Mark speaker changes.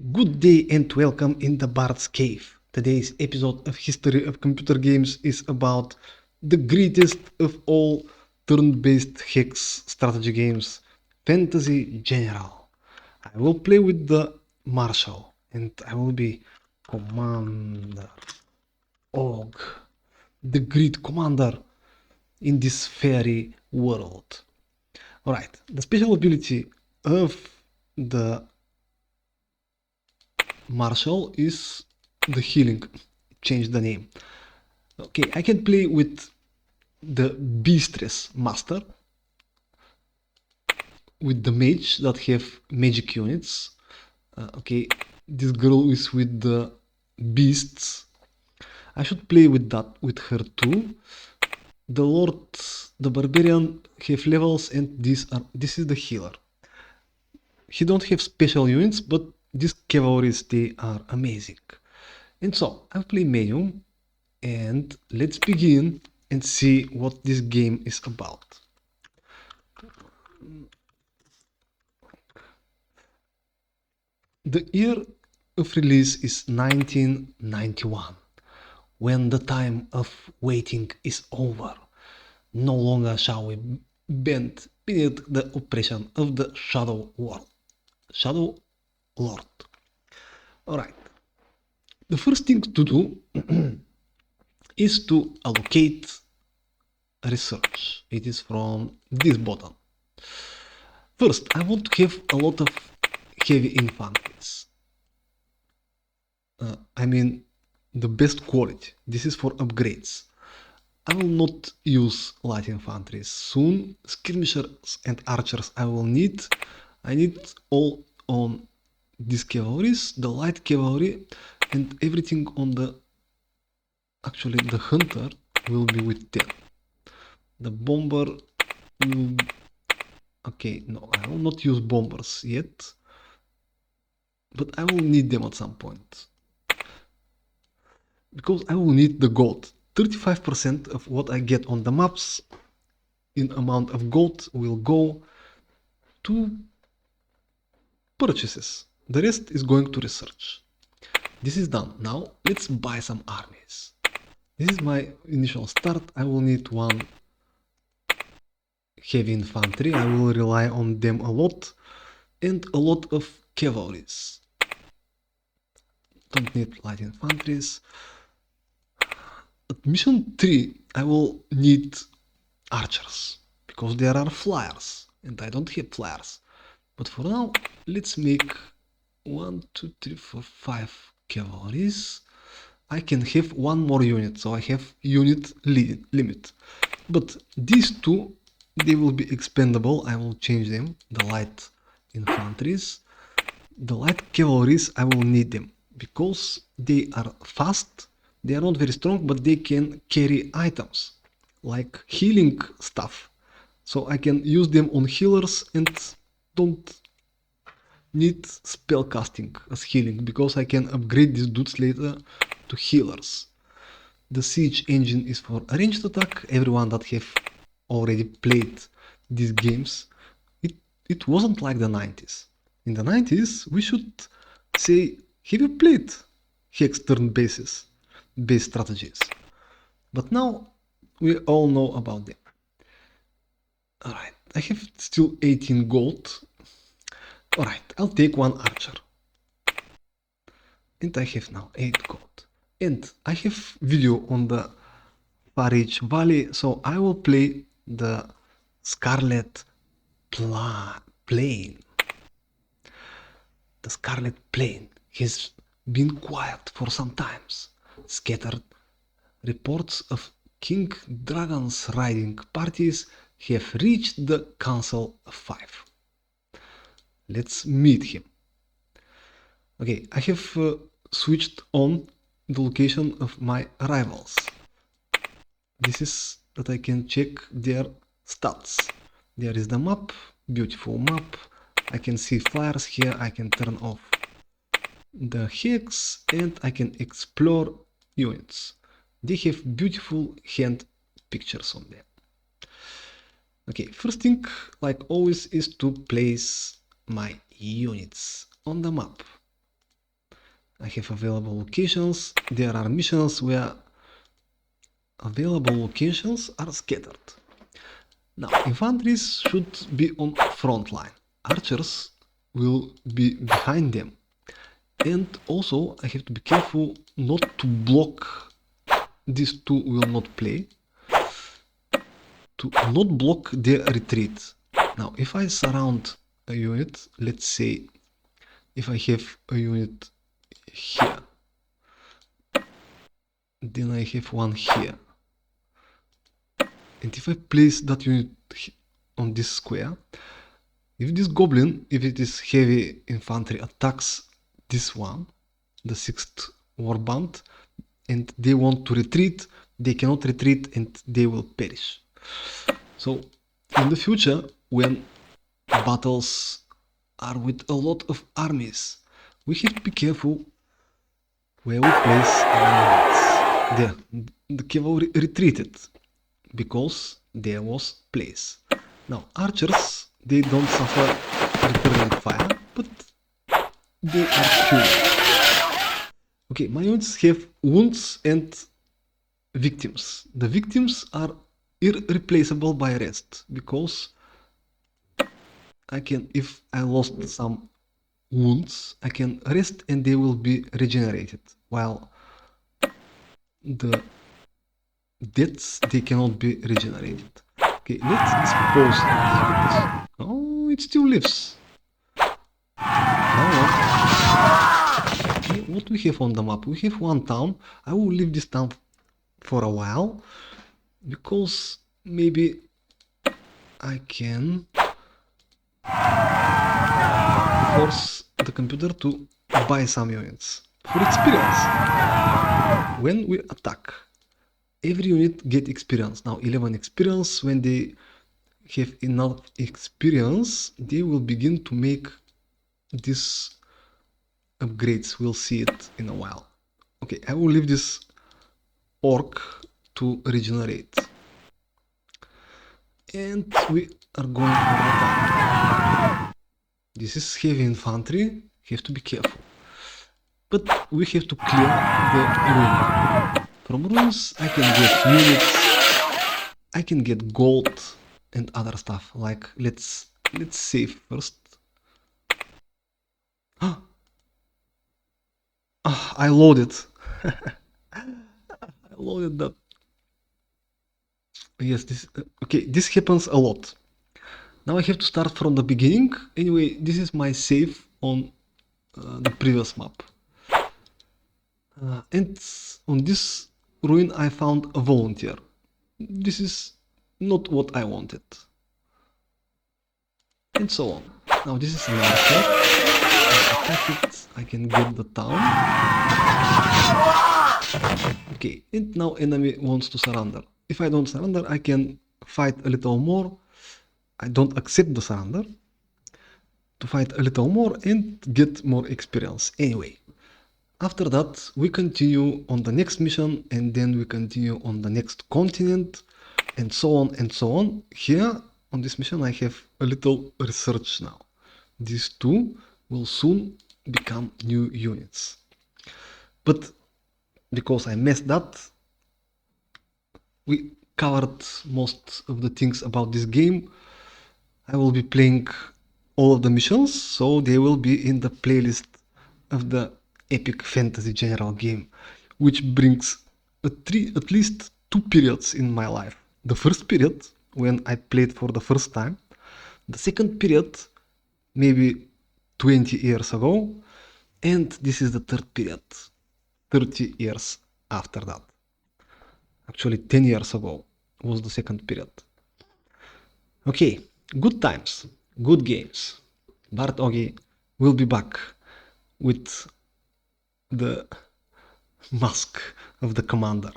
Speaker 1: Good day and welcome in the Bard's Cave. Today's episode of History of Computer Games is about the greatest of all turn-based hex strategy games, Fantasy General. I will play with the Marshal and I will be Commander Og, the great commander in this fairy world. Alright, the special ability of the Marshal is the healing. Change the name. Okay, I can play with the Beastress Master, with the mage that have magic units. Okay, this girl is with the beasts. I should play with that with her too. The Lord, the Barbarian have levels, and this is the healer. He don't have special units, but these cavalries, they are amazing. And so I'll play medium, and let's begin and see what this game is about. The year of release is 1991, when the time of waiting is over. No longer shall we bend beneath the oppression of the Shadow Lord. Alright. The first thing to do is to allocate research. It is from this button. First, I want to have a lot of heavy infantries. I mean, the best quality. This is for upgrades. I will not use light infantry. Soon, skirmishers and archers I will need. I need all on these cavalries, the light cavalry, and everything on the... Actually, the hunter will be with 10. The bomber will... Okay, no, I will not use bombers yet, but I will need them at some point. Because I will need the gold. 35% of what I get on the maps in amount of gold will go to purchases. The rest is going to research. This is done. Now let's buy some armies. This is my initial start. I will need one heavy infantry. I will rely on them a lot, and a lot of cavalries. Don't need light infantries. At mission 3 I will need archers, because there are flyers and I don't have flyers. But for now, let's make 1, 2, 3, 4, 5 cavalries. I can have one more unit, so I have unit limit. But these two, they will be expendable. I will change them. The light infantries. The light cavalries, I will need them because they are fast. They are not very strong, but they can carry items like healing stuff. So I can use them on healers and don't need spell casting as healing, because I can upgrade these dudes later to healers. The siege engine is for ranged attack. Everyone that have already played these games, it wasn't like the 90s. In the 90s, we should say, have you played hex turn-based strategies? But now we all know about them. Alright, I have still 18 gold. Alright, I'll take one archer. And I have now 8 gold. And I have video on the Far Reach Valley, so I will play the Scarlet Plain. The Scarlet Plain has been quiet for some times. Scattered reports of King Dragon's riding parties have reached the Council of 5. Let's meet him. Okay, I have switched on the location of my rivals. This is that I can check their stats. There is the map, beautiful map. I can see flyers here. I can turn off the hex and I can explore units. They have beautiful hand pictures on them. Okay, first thing, like always, is to place my units on the map. I have available locations. There are missions where available locations are scattered. Now, infantries should be on front line. Archers will be behind them. And also, I have to be careful not to block. These two will not play. To not block their retreat. Now, if I surround a unit, let's say if I have a unit here, then I have one here. And if I place that unit on this square, if this goblin, if it is heavy infantry, attacks this one, the 6th warband, and they want to retreat, they cannot retreat and they will perish. So in the future, when battles are with a lot of armies, we have to be careful where we place our units. There, the cavalry retreated because there was place. Now archers, they don't suffer repellent fire, but they are killed. Okay, my units have wounds and victims. The victims are irreplaceable by rest, because I can, if I lost some wounds, I can rest and they will be regenerated, while the deaths, they cannot be regenerated. Okay, let's dispose of this unit. Oh, it still lives. Now okay, what we have on the map? We have one town. I will leave this town for a while, because maybe I can force the computer to buy some units for experience. When we attack, every unit get experience. Now 11 experience. When they have enough experience, they will begin to make these upgrades. We'll see it in a while. Okay, I will leave this orc to regenerate. And we are going for the town. This is heavy infantry, have to be careful. But we have to clear the ruin. From ruins I can get units, I can get gold and other stuff. Like let's save first. I loaded. I loaded that. Yes, this okay, this happens a lot. Now I have to start from the beginning. Anyway, this is my save on the previous map. And on this ruin I found a volunteer. This is not what I wanted. And so on. Now this is an archer. I attack it, I can get the town. Okay, and now enemy wants to surrender. If I don't surrender, I can fight a little more. I don't accept the surrender. To fight a little more and get more experience. Anyway, after that we continue on the next mission, and then we continue on the next continent, and so on and so on. Here on this mission I have a little research now. These two will soon become new units. But because I messed that, we covered most of the things about this game. I will be playing all of the missions, so they will be in the playlist of the epic fantasy general game, which brings at least 2 periods in my life. The first period, when I played for the first time. The second period, maybe 20 years ago. And this is the third period, 30 years after that. Actually 10 years ago was the second period. Okay, good times, good games. Bart Ogi will be back with the mask of the commander.